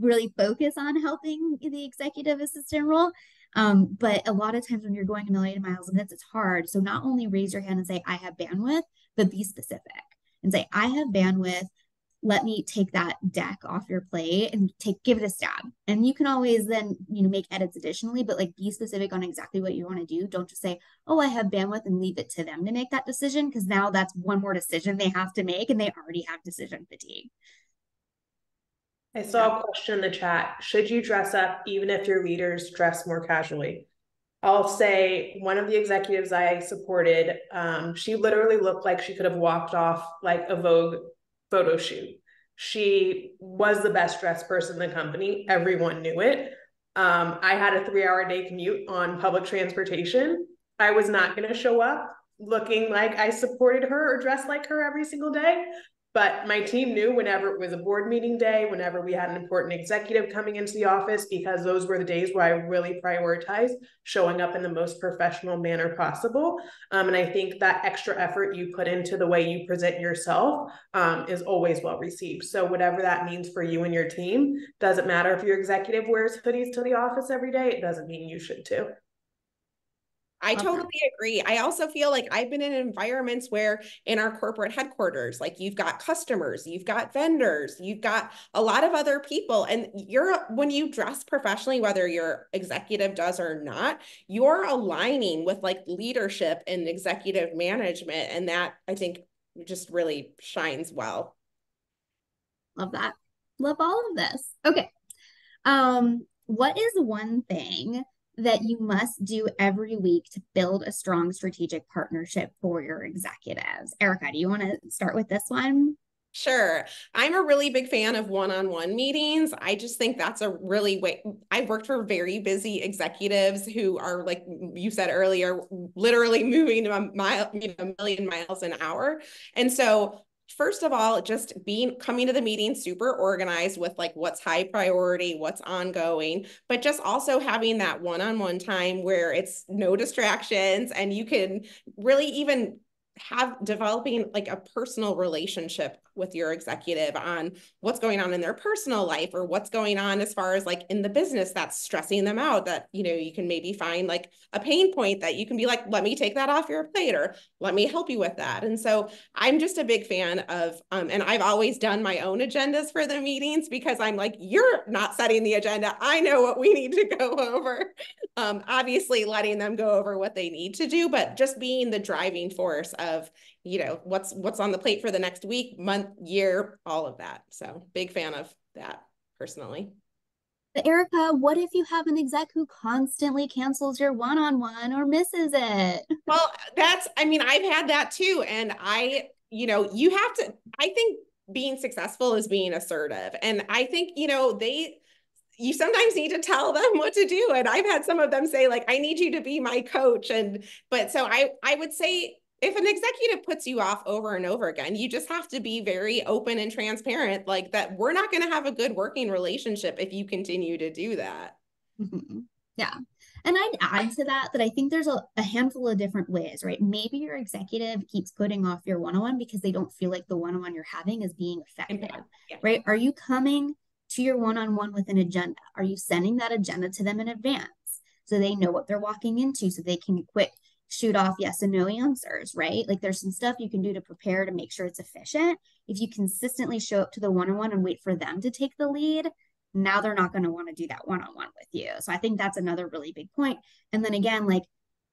really focus on helping the executive assistant role. But a lot of times when you're going a million miles a minute, it's hard. So not only raise your hand and say, I have bandwidth, but be specific and say, I have bandwidth. Let me take that deck off your plate and give it a stab. And you can always then, make edits additionally, but like be specific on exactly what you want to do. Don't just say, oh, I have bandwidth, and leave it to them to make that decision, because now that's one more decision they have to make and they already have decision fatigue. I saw a question in the chat. Should you dress up even if your leaders dress more casually? I'll say one of the executives I supported, she literally looked like she could have walked off like a Vogue photo shoot. She was the best dressed person in the company. Everyone knew it. I had a 3-hour day commute on public transportation. I was not going to show up looking like I supported her or dressed like her every single day. But my team knew whenever it was a board meeting day, whenever we had an important executive coming into the office, because those were the days where I really prioritized showing up in the most professional manner possible. And I think that extra effort you put into the way you present yourself is always well received. So whatever that means for you and your team, doesn't matter if your executive wears hoodies to the office every day, it doesn't mean you should too. I totally agree. I also feel like I've been in environments where in our corporate headquarters, like you've got customers, you've got vendors, you've got a lot of other people. And when you dress professionally, whether your executive does or not, you're aligning with like leadership and executive management. And that, I think, just really shines well. Love that. Love all of this. Okay. What is one thing that you must do every week to build a strong strategic partnership for your executives? Erika, do you want to start with this one? Sure. I'm a really big fan of one-on-one meetings. I just think that's a really way. I've worked for very busy executives who are, like you said earlier, literally moving a million miles an hour. And so first of all, just coming to the meeting super organized with like what's high priority, what's ongoing, but just also having that one-on-one time where it's no distractions and you can really even developing like a personal relationship with your executive on what's going on in their personal life, or what's going on as far as like in the business that's stressing them out, that, you can maybe find like a pain point that you can be like, let me take that off your plate, or let me help you with that. And so I'm just a big fan of, and I've always done my own agendas for the meetings, because I'm like, you're not setting the agenda. I know what we need to go over. Obviously letting them go over what they need to do, but just being the driving force of, what's on the plate for the next week, month, year, all of that. So big fan of that personally. But Erika, what if you have an exec who constantly cancels your one-on-one or misses it? Well, I've had that too. And you have to, I think being successful is being assertive. And I think, you sometimes need to tell them what to do. And I've had some of them say like, I need you to be my coach. But so I would say, if an executive puts you off over and over again, you just have to be very open and transparent, like that we're not going to have a good working relationship if you continue to do that. Mm-hmm. Yeah. And I'd add to that I think there's a handful of different ways, right? Maybe your executive keeps putting off your one-on-one because they don't feel like the one-on-one you're having is being effective, Yeah. right? Are you coming to your one-on-one with an agenda? Are you sending that agenda to them in advance so they know what they're walking into so they can quick shoot off yes and no answers, right? Like there's some stuff you can do to prepare to make sure it's efficient. If you consistently show up to the one-on-one and wait for them to take the lead, now they're not going to want to do that one-on-one with you. So I think that's another really big point. And then again, like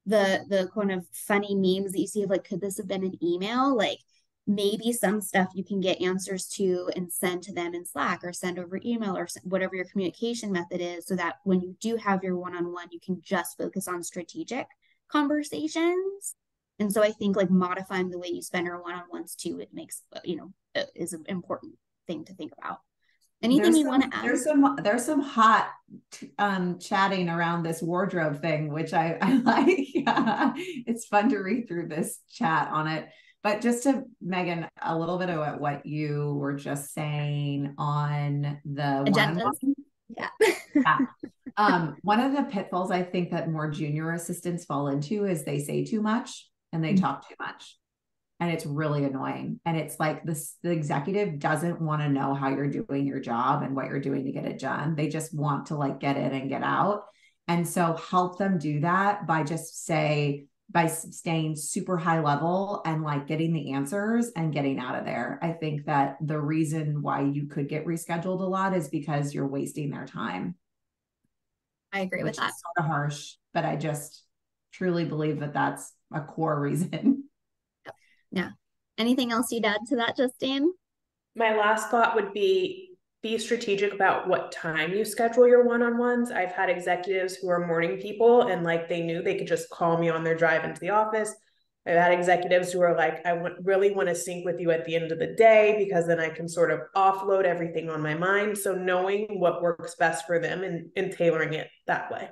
the kind of funny memes that you see of like, could this have been an email? Like maybe some stuff you can get answers to and send to them in Slack or send over email or whatever your communication method is, so that when you do have your one-on-one, you can just focus on strategic conversations. And so I think like modifying the way you spend your one-on-ones too, it makes, is an important thing to think about. Anything you want to add? There's some hot chatting around this wardrobe thing, which I like. It's fun to read through this chat on it. But just to Megan, a little bit about what you were just saying on the agendas. Yeah. One of the pitfalls I think that more junior assistants fall into is they say too much and they talk too much. And it's really annoying. And it's like the executive doesn't want to know how you're doing your job and what you're doing to get it done. They just want to like get in and get out. And so help them do that by by staying super high level and like getting the answers and getting out of there. I think that the reason why you could get rescheduled a lot is because you're wasting their time. I agree with that. It's sort of harsh, but I just truly believe that that's a core reason. Yeah. Anything else you'd add to that, Justine? My last thought would be strategic about what time you schedule your one-on-ones. I've had executives who are morning people and like they knew they could just call me on their drive into the office. I've had executives who are like, I really want to sync with you at the end of the day because then I can sort of offload everything on my mind. So knowing what works best for them and tailoring it that way.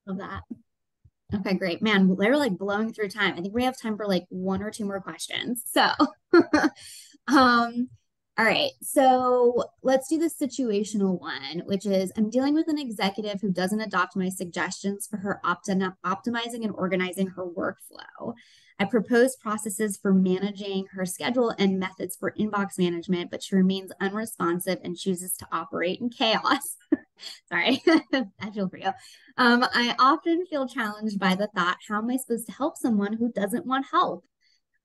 Love that. Okay, great. Man, they're like blowing through time. I think we have time for like one or two more questions. So, all right. So let's do the situational one, which is I'm dealing with an executive who doesn't adopt my suggestions for her optimizing and organizing her workflow. I propose processes for managing her schedule and methods for inbox management, but she remains unresponsive and chooses to operate in chaos. Sorry, I feel for you. I often feel challenged by the thought, how am I supposed to help someone who doesn't want help?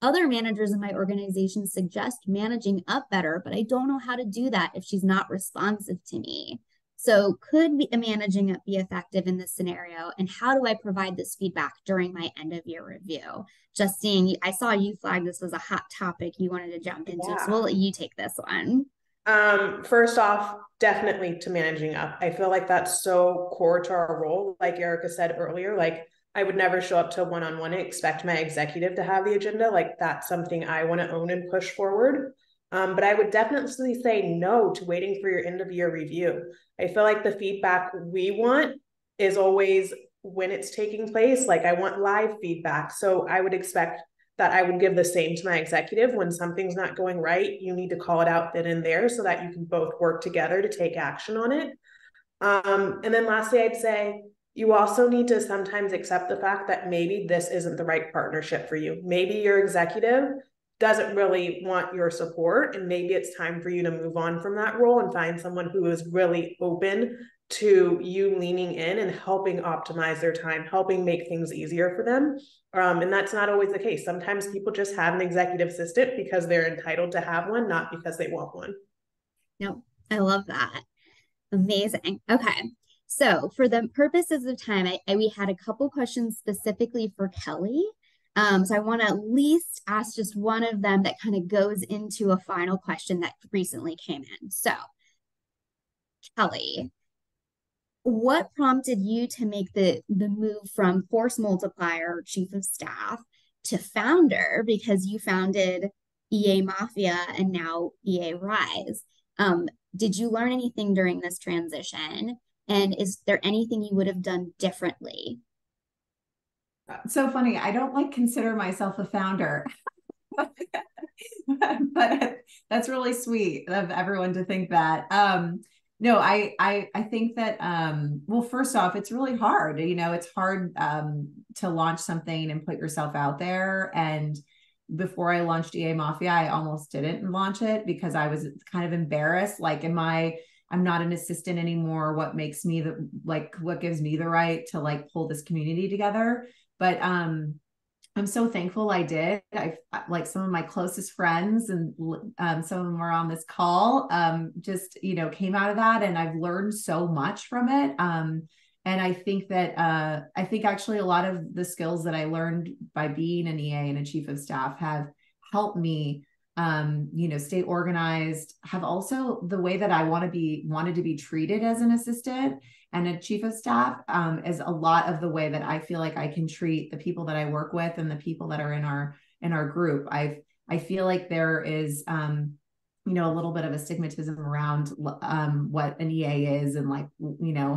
Other managers in my organization suggest managing up better, but I don't know how to do that if she's not responsive to me. So could managing up be effective in this scenario? And how do I provide this feedback during my end of year review? Justine, I saw you flag this was a hot topic you wanted to jump into. Yeah. So we'll let you take this one. First off, definitely to managing up. I feel like that's so core to our role. Like Erika said earlier, like I would never show up to one-on-one and expect my executive to have the agenda. Like that's something I want to own and push forward. But I would definitely say no to waiting for your end of year review. I feel like the feedback we want is always when it's taking place. Like I want live feedback. So I would expect that I would give the same to my executive. When something's not going right, you need to call it out then and there so that you can both work together to take action on it. And then lastly, I'd say you also need to sometimes accept the fact that maybe this isn't the right partnership for you. Maybe your executive doesn't really want your support, and maybe it's time for you to move on from that role and find someone who is really open to you leaning in and helping optimize their time, helping make things easier for them. And that's not always the case. Sometimes people just have an executive assistant because they're entitled to have one, not because they want one. No, I love that. Amazing. Okay. So for the purposes of time, we had a couple questions specifically for Kelly. So I want to at least ask just one of them that kind of goes into a final question that recently came in. So Kelly, what prompted you to make the move from force multiplier chief of staff to founder, because you founded EA Mafia and now EA Rise? Did you learn anything during this transition? And is there anything you would have done differently? So funny. I don't like consider myself a founder, but that's really sweet of everyone to think that. No, I think that well, first off, it's really hard. It's hard to launch something and put yourself out there. And before I launched EA Mafia, I almost didn't launch it because I was kind of embarrassed. Like, I'm not an assistant anymore. What makes me what gives me the right to like pull this community together? But I'm so thankful I did. I like some of my closest friends and some of them are on this call, just, came out of that, and I've learned so much from it. And I think that, I think actually a lot of the skills that I learned by being an EA and a chief of staff have helped me, stay organized, have also the way that I wanted to be treated as an assistant and a chief of staff, is a lot of the way that I feel like I can treat the people that I work with and the people that are in our group. I feel like there is, a little bit of a stigmatism around what an EA is and like,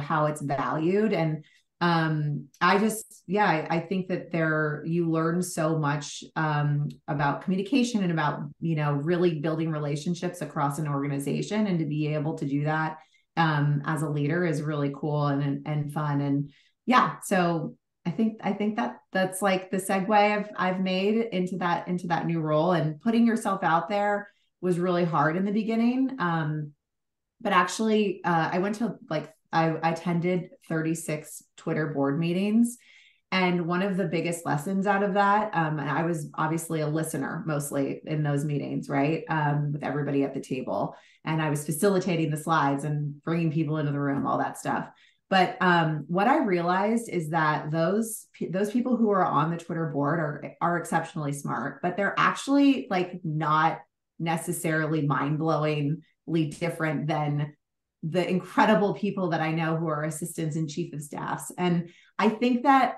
how it's valued. And I think that you learn so much about communication and about, really building relationships across an organization, and to be able to do that as a leader is really cool and fun. And yeah, so I think that's like the segue I've made into that new role. And putting yourself out there was really hard in the beginning. But actually, I went to I attended 36 Twitter board meetings. And one of the biggest lessons out of that, and I was obviously a listener mostly in those meetings, right? With everybody at the table. And I was facilitating the slides and bringing people into the room, all that stuff. But what I realized is that those people who are on the Twitter board are exceptionally smart, but they're actually like not necessarily mind-blowingly different than the incredible people that I know who are assistants and chief of staffs. And I think that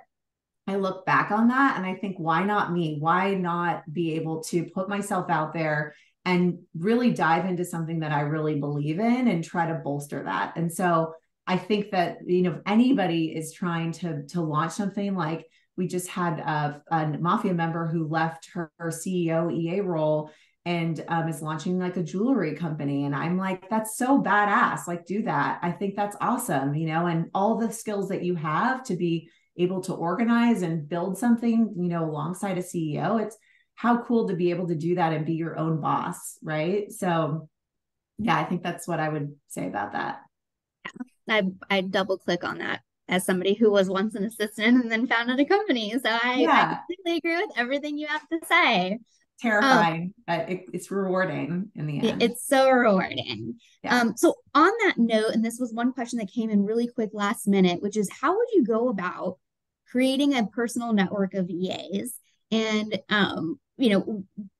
I look back on that and I think, why not me? Why not be able to put myself out there and really dive into something that I really believe in and try to bolster that? And so I think that, if anybody is trying to launch something, like we just had a Mafia member who left her CEO EA role and is launching like a jewelry company. And I'm like, that's so badass. Like, do that. I think that's awesome, and all the skills that you have to be able to organize and build something, alongside a CEO. It's how cool to be able to do that and be your own boss. Right. So yeah, I think that's what I would say about that. I double click on that as somebody who was once an assistant and then founded a company. So I completely agree with everything you have to say. Terrifying, but it's rewarding in the end. It's so rewarding. Yeah. So on that note, and this was one question that came in really quick last minute, which is, how would you go about creating a personal network of EAs? And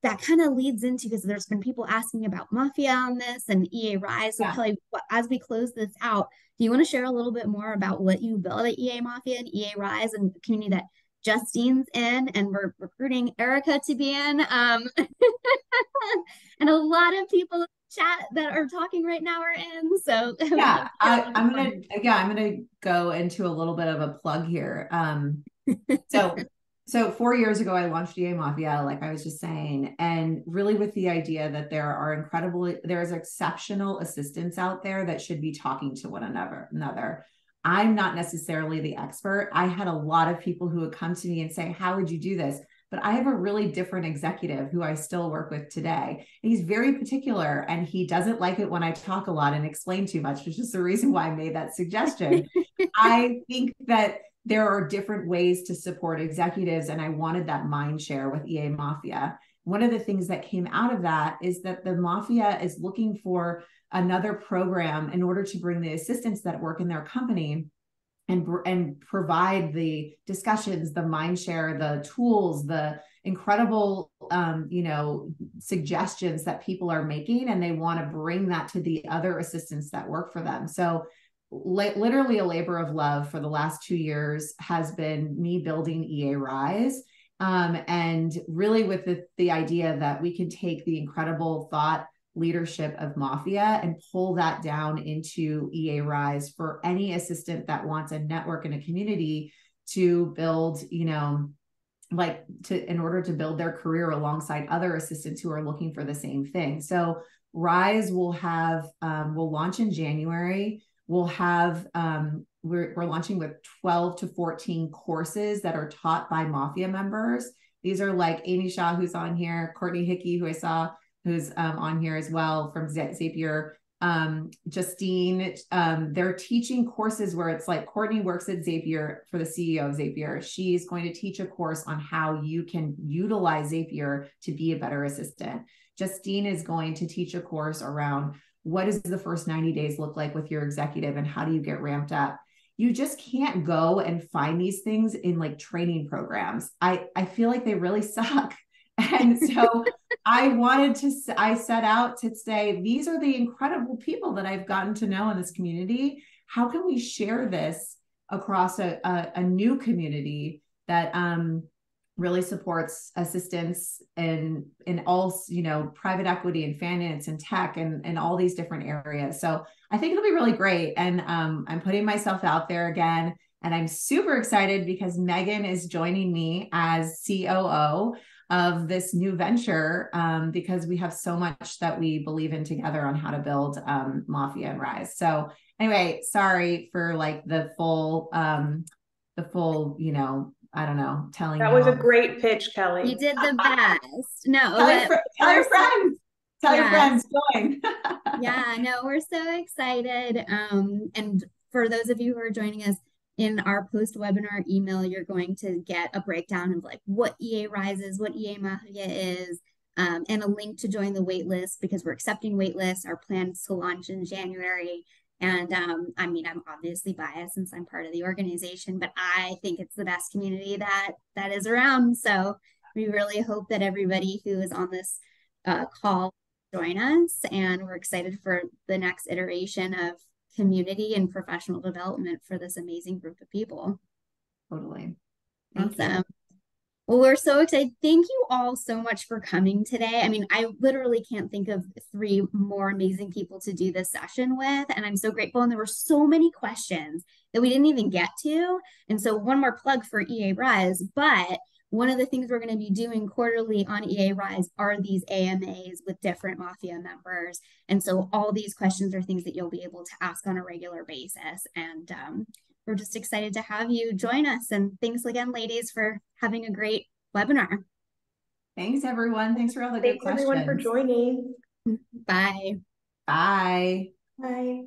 that kind of leads into, because there's been people asking about Mafia on this and EA Rise. So Kelly, as we close this out, do you want to share a little bit more about what you built at EA Mafia and EA Rise and the community that Justine's in, and we're recruiting Erika to be in, and a lot of people in the chat that are talking right now are in. So yeah, I'm gonna go into a little bit of a plug here. So 4 years ago, I launched EA Mafia, like I was just saying, and really with the idea that there's exceptional assistants out there that should be talking to one another. I'm not necessarily the expert. I had a lot of people who would come to me and say, how would you do this? But I have a really different executive who I still work with today. And he's very particular, and he doesn't like it when I talk a lot and explain too much, which is the reason why I made that suggestion. I think that there are different ways to support executives, and I wanted that mind share with EA Mafia. One of the things that came out of that is that the Mafia is looking for another program in order to bring the assistants that work in their company and provide the discussions, the mind share, the tools, the incredible, suggestions that people are making, and they want to bring that to the other assistants that work for them. So literally a labor of love for the last 2 years has been me building EA Rise. And really with the idea that we can take the incredible thought leadership of Mafia and pull that down into EA Rise for any assistant that wants a network and a community to build, in order to build their career alongside other assistants who are looking for the same thing. So Rise will launch in January. We'll have, we're launching with 12 to 14 courses that are taught by Mafia members. These are like Amy Shaw, who's on here, Courtney Hickey, who I saw, who's on here as well from Zapier. Justine, they're teaching courses where it's like Courtney works at Zapier for the CEO of Zapier. She's going to teach a course on how you can utilize Zapier to be a better assistant. Justine is going to teach a course around what does the first 90 days look like with your executive and how do you get ramped up? You just can't go and find these things in like training programs. I feel like they really suck. And so I set out to say, these are the incredible people that I've gotten to know in this community. How can we share this across a new community that really supports assistance in all, private equity and finance and tech and all these different areas. So I think it'll be really great. And I'm putting myself out there again. And I'm super excited because Megan is joining me as COO of this new venture because we have so much that we believe in together on how to build Mafia and Rise. So anyway, sorry for like the full, I don't know, telling that you. was a great pitch, Kelly. You did the best. No, tell your friends. Tell your friends, join. Yeah, no, we're so excited. And for those of you who are joining us in our post-webinar email, you're going to get a breakdown of like what EA Rise is, what EA Mafia is, and a link to join the waitlist because we're accepting waitlists. Our plan is to launch in January. And I'm obviously biased since I'm part of the organization, but I think it's the best community that is around. So we really hope that everybody who is on this call join us, and we're excited for the next iteration of community and professional development for this amazing group of people. Totally. Awesome. Well, we're so excited. Thank you all so much for coming today. I literally can't think of 3 more amazing people to do this session with, and I'm so grateful. And there were so many questions that we didn't even get to. And so one more plug for EA Rise, but one of the things we're going to be doing quarterly on EA Rise are these AMAs with different Mafia members. And so all these questions are things that you'll be able to ask on a regular basis. And we're just excited to have you join us. And thanks again, ladies, for having a great webinar. Thanks, everyone. Thanks for all the good questions. Thanks, everyone, for joining. Bye. Bye. Bye.